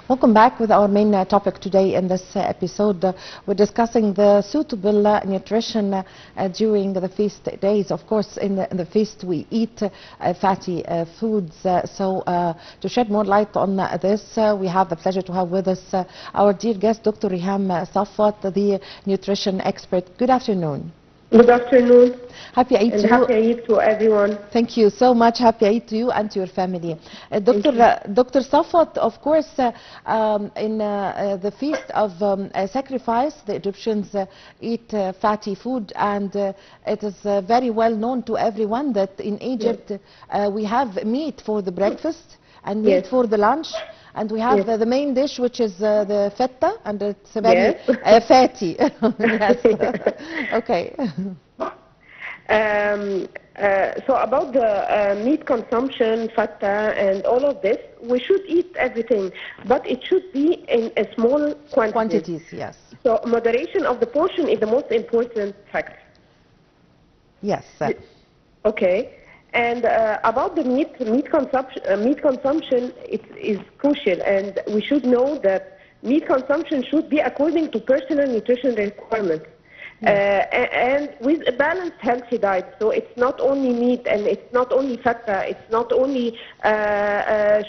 Welcome back with our main topic today in this episode. We're discussing the suitable nutrition during the feast days. Of course, in the feast we eat fatty foods. To shed more light on this, we have the pleasure to have with us our dear guest, Dr. Reham Safwat, the nutrition expert. Good afternoon. Good afternoon. Happy Eid to you. Happy Eid to everyone. Thank you so much. Happy Eid to you and to your family. Dr. Safwat, of course, in the feast of sacrifice, the Egyptians eat fatty food, and it is very well known to everyone that in Egypt we have meat for the breakfast and meat for the lunch. And we have the main dish, which is the feta, and it's very fatty. Okay. So about the meat consumption, feta, and all of this, we should eat everything, but it should be in a small quantities. Yes. So moderation of the portion is the most important factor. Yes. Okay. And about the meat consumption, it is crucial, and we should know that meat consumption should be according to personal nutrition requirements, and with a balanced, healthy diet. So it's not only meat, and it's not only feta, it's not only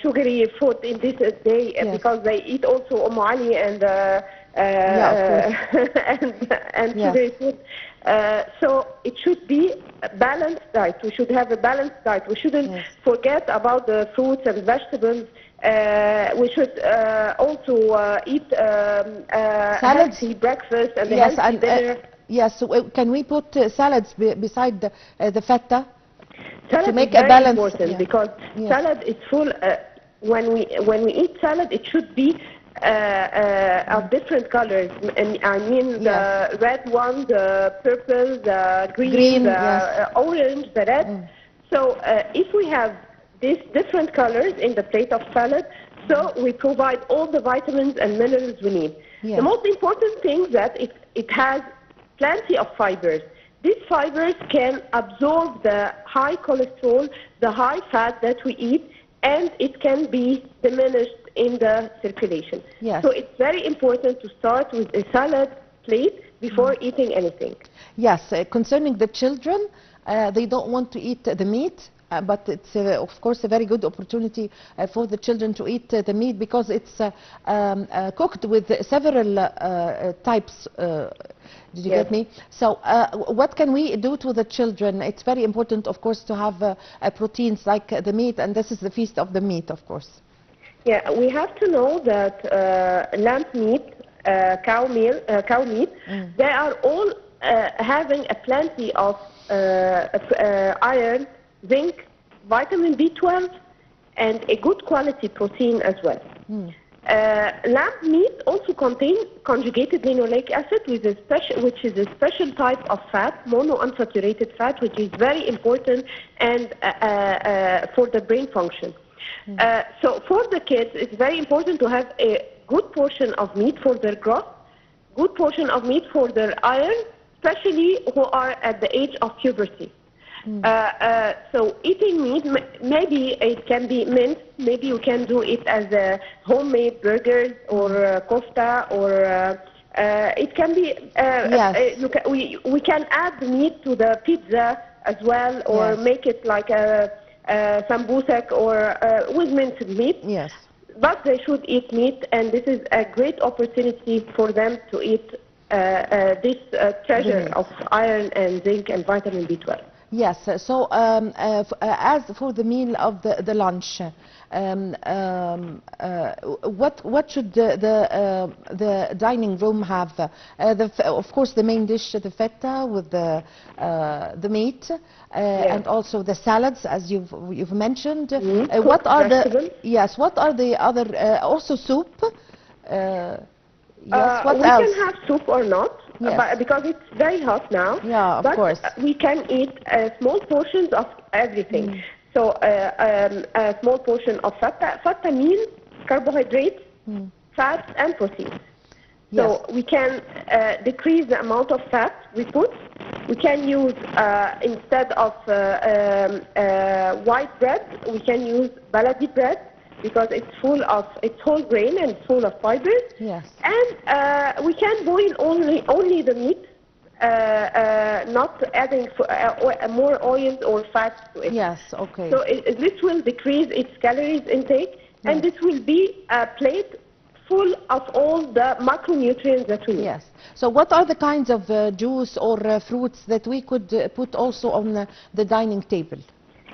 sugary food in this day, because they eat also Ali and and sugary food. So it should be a balanced diet. We should have a balanced diet. We shouldn't forget about the fruits and vegetables. We should also eat healthy breakfast and healthy dinner. Yes, so can we put salads beside the feta to make a balance? Important because salad is full. When we eat salad, it should be of different colors, and I mean the red one, the purple, the green, the orange, the red. So if we have these different colors in the plate of salad, so we provide all the vitamins and minerals we need. The most important thing is that it has plenty of fibers. These fibers can absorb the high cholesterol, the high fat that we eat, and it can be diminished in the circulation. So it's very important to start with a salad plate before eating anything. Yes, concerning the children, they don't want to eat the meat, but it's of course a very good opportunity for the children to eat the meat, because it's cooked with several types. Did you get me? So what can we do to the children? It's very important, of course, to have proteins like the meat, and this is the feast of the meat, of course. Yeah, we have to know that lamb meat, cow meat, they are all having a plenty of iron, zinc, vitamin B12, and a good quality protein as well. Lamb meat also contains conjugated linoleic acid, which is a special type of fat, monounsaturated fat, which is very important and for the brain function. So for the kids, it's very important to have a good portion of meat for their growth, good portion of meat for their iron, especially who are at the age of puberty. So eating meat, maybe it can be minced, maybe you can do it as a homemade burgers or kofta, or it can be, we can add meat to the pizza as well, or make it like a sambusak or with minced meat. But they should eat meat, and this is a great opportunity for them to eat this treasure of iron and zinc and vitamin B12. Yes, so as for the meal of the lunch, what should the dining room have? Of course, the main dish, the feta with the meat, and also the salads, as you've mentioned. What are what are the other? Also soup. What we else? Can have soup or not, but because it's very hot now. Of course. We can eat small portions of everything. So a small portion of fata. Fata means carbohydrates, fats, and proteins. So we can decrease the amount of fat we put. We can use, instead of white bread, we can use baladi bread. because it's whole grain and it's full of fibers. Yes. And we can boil only the meat, not adding more oils or fats to it. Yes, okay. So this will decrease its calories intake, and this will be a plate full of all the macronutrients that we need. Yes. So what are the kinds of juice or fruits that we could put also on the dining table?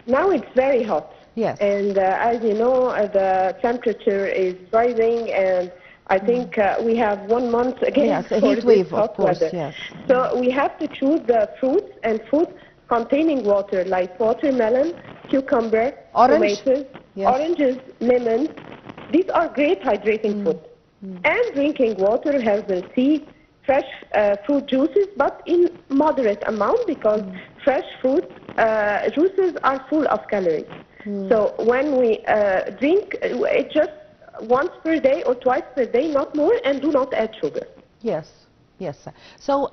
Now it's very hot. Yes. And as you know, the temperature is rising, and I think we have 1 month again. Yes, a for heat wave, this hot of course. weather. Yes. So we have to choose the fruits and food containing water, like watermelon, cucumber, Orange. tomatoes, Yes. oranges, lemons. These are great hydrating food. And drinking water, herbal tea, fresh fruit juices, but in moderate amount, because fresh fruit juices are full of calories. So when we drink, it just once per day or twice per day, not more, and do not add sugar. Yes. Yes. So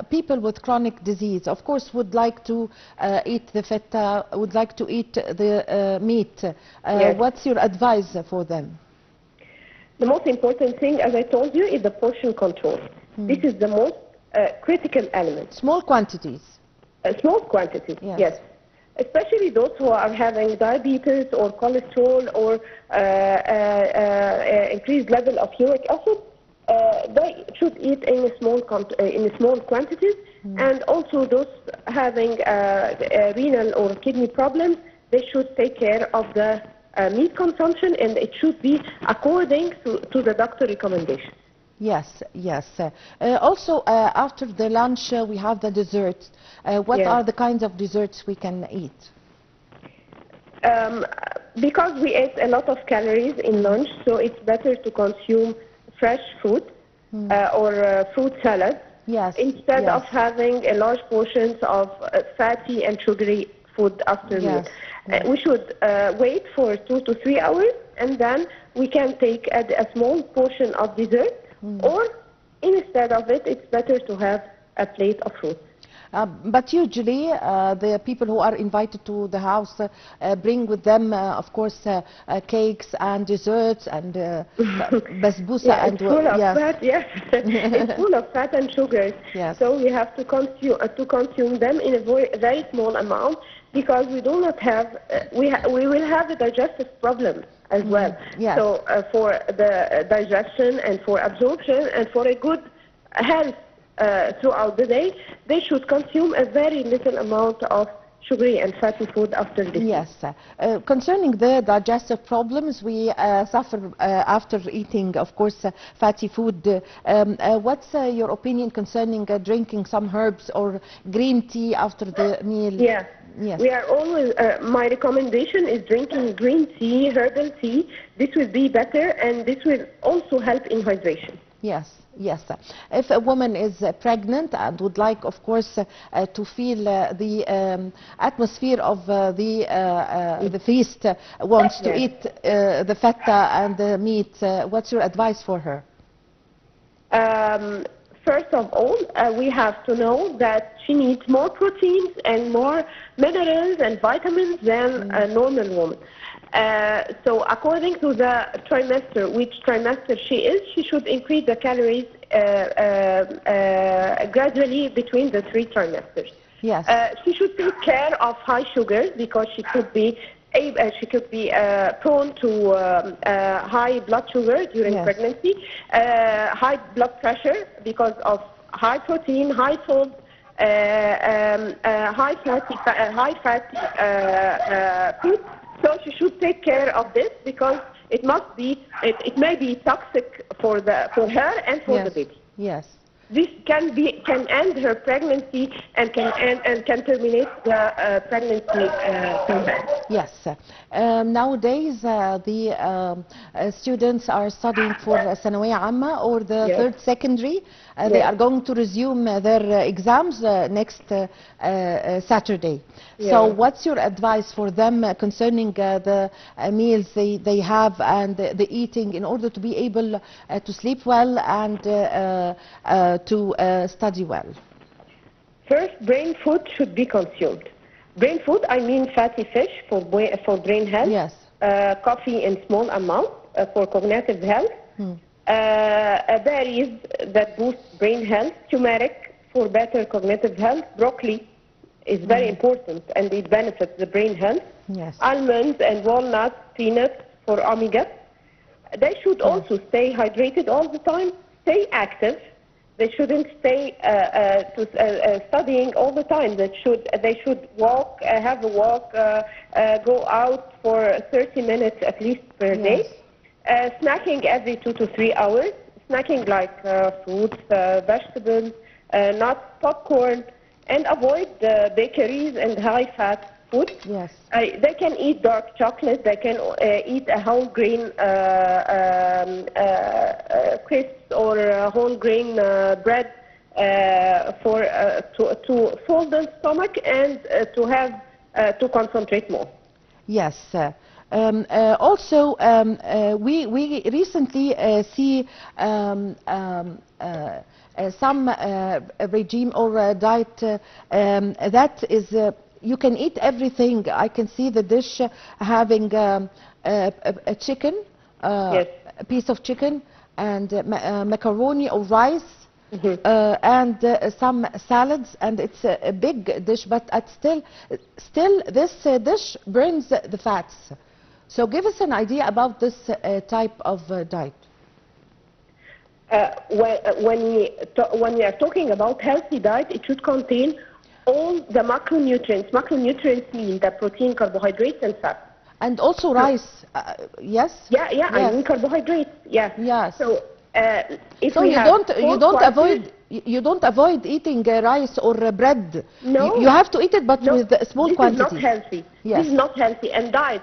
people with chronic disease, of course, would like to eat the feta, would like to eat the meat. Yes. What's your advice for them? The most important thing, as I told you, is the portion control. This is the most critical element. Small quantities. Small quantities, Yes. yes. Especially those who are having diabetes or cholesterol or increased level of uric acid, they should eat in small quantities. And also those having renal or kidney problems, they should take care of the meat consumption, and it should be according to the doctor recommendation. Yes, yes. Also, after the lunch, we have the desserts. What Yes. are the kinds of desserts we can eat? Because we ate a lot of calories in lunch, so it's better to consume fresh fruit or fruit salad Yes. instead yes. of having a large portions of fatty and sugary food after meal. Yes. We should wait for 2 to 3 hours, and then we can take a small portion of dessert, or instead of it, it's better to have a plate of fruit. But usually, the people who are invited to the house bring with them, of course, cakes and desserts and basbousa. Yeah, and it's full of yes. fat. Yes, it's full of fat and sugars. Yes. So we have to consume them in a very small amount, because we do not have we will have a digestive problem as well. Yes. So for the digestion and for absorption and for a good health throughout the day, they should consume a very little amount of sugary and fatty food after this. Yes. Concerning the digestive problems, we suffer after eating, of course, fatty food. What's your opinion concerning drinking some herbs or green tea after the meal? Yeah. Yes. We are always, my recommendation is drinking green tea, herbal tea. This will be better, and this will also help in hydration. Yes, yes. If a woman is pregnant and would like, of course, to feel the atmosphere of the feast, wants to eat the feta and the meat, what's your advice for her? First of all, we have to know that she needs more proteins and more minerals and vitamins than a normal woman. So according to the trimester, which trimester she is, she should increase the calories gradually between the 3 trimesters. Yes. She should take care of high sugars, because she could be prone to high blood sugar during pregnancy, high blood pressure because of high protein, high salt, high fatty food. So she should take care of this, because it may be toxic for her and for the baby. Yes. This can end her pregnancy and can terminate the pregnancy from her. Yes. Nowadays, the students are studying for ثانوية عامة or the third secondary. They are going to resume their exams next Saturday. So what's your advice for them concerning the meals they have and the eating, in order to be able to sleep well and to study well? First, brain food should be consumed. Brain food, I mean fatty fish for brain health. Yes. coffee in small amounts for cognitive health, berries that boost brain health, turmeric for better cognitive health, broccoli is very important and it benefits the brain health, almonds and walnuts, peanuts for omega. They should also stay hydrated all the time, stay active. They shouldn't stay studying all the time. They should walk, have a walk, go out for 30 minutes at least per day. Snacking every 2 to 3 hours. Snacking like fruits, vegetables, nuts, popcorn, and avoid bakeries and high-fat food. They can eat dark chocolate. They can eat a whole grain crisps or whole grain bread to fill the stomach and to have to concentrate more. Yes. Also, we recently see some regime or diet that is you can eat everything. I can see the dish having a chicken, a piece of chicken, and macaroni or rice, and some salads, and it's a big dish. But still this dish burns the fats. So give us an idea about this type of diet. When we are talking about healthy diet, it should contain all the macronutrients. Macronutrients mean the protein, carbohydrates, and fat. And also rice, yes? Yeah, I mean carbohydrates, Yes. So if so we you don't avoid eating rice or bread. No. You have to eat it, but with a small quantity. This is not healthy. Yes. This is not healthy. And diet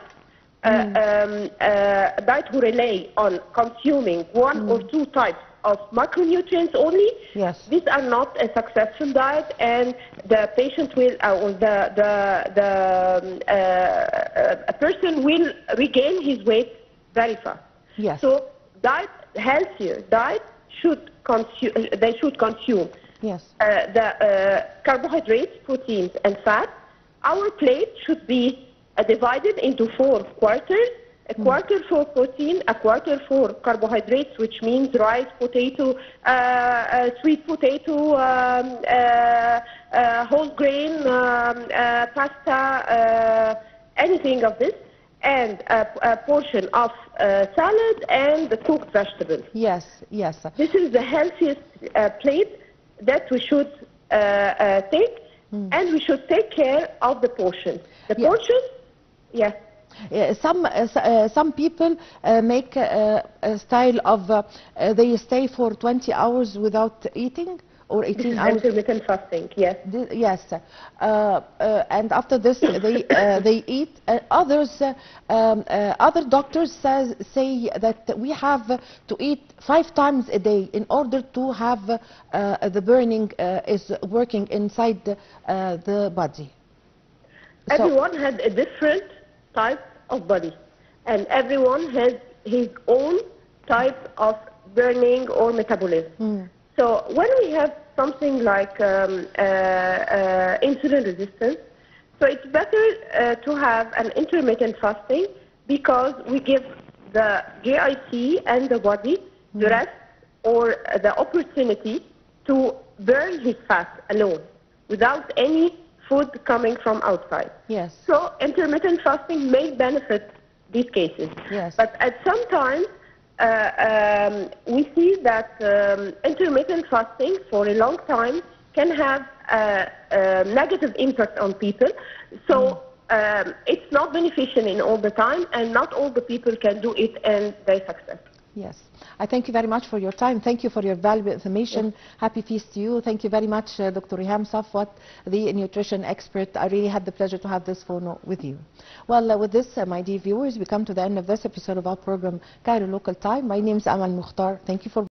who rely on consuming one or two types of macronutrients only, these are not a successful diet, and the patient will, or a person will regain his weight very fast. So healthier diet should consume. They should consume the carbohydrates, proteins, and fat. Our plate should be divided into 4 quarters. A quarter for protein, a quarter for carbohydrates, which means rice, potato, sweet potato, whole grain, pasta, anything of this, and a portion of salad and the cooked vegetables. Yes. This is the healthiest plate that we should take, and we should take care of the portion. The portion, some people make a style of they stay for 20 hours without eating, or 18 hours. Intermittent fasting, yes. And after this they eat. Others, other doctors say that we have to eat 5 times a day in order to have the burning is working inside the body. Everyone has a different type of body, and everyone has his own type of burning or metabolism. So when we have something like insulin resistance, so it's better to have an intermittent fasting, because we give the GIT and the body the rest or the opportunity to burn his fat alone without any food coming from outside. So intermittent fasting may benefit these cases. But at some time, we see that intermittent fasting for a long time can have a negative impact on people. So it's not beneficial in all the time, and not all the people can do it and they success. I thank you very much for your time. Thank you for your valuable information. Happy feast to you. Thank you very much, Dr. Reham Safwat, the nutrition expert. I really had the pleasure to have this phone with you. Well, with this, my dear viewers, we come to the end of this episode of our program, Cairo Local Time. My name is Amal Mukhtar. Thank you for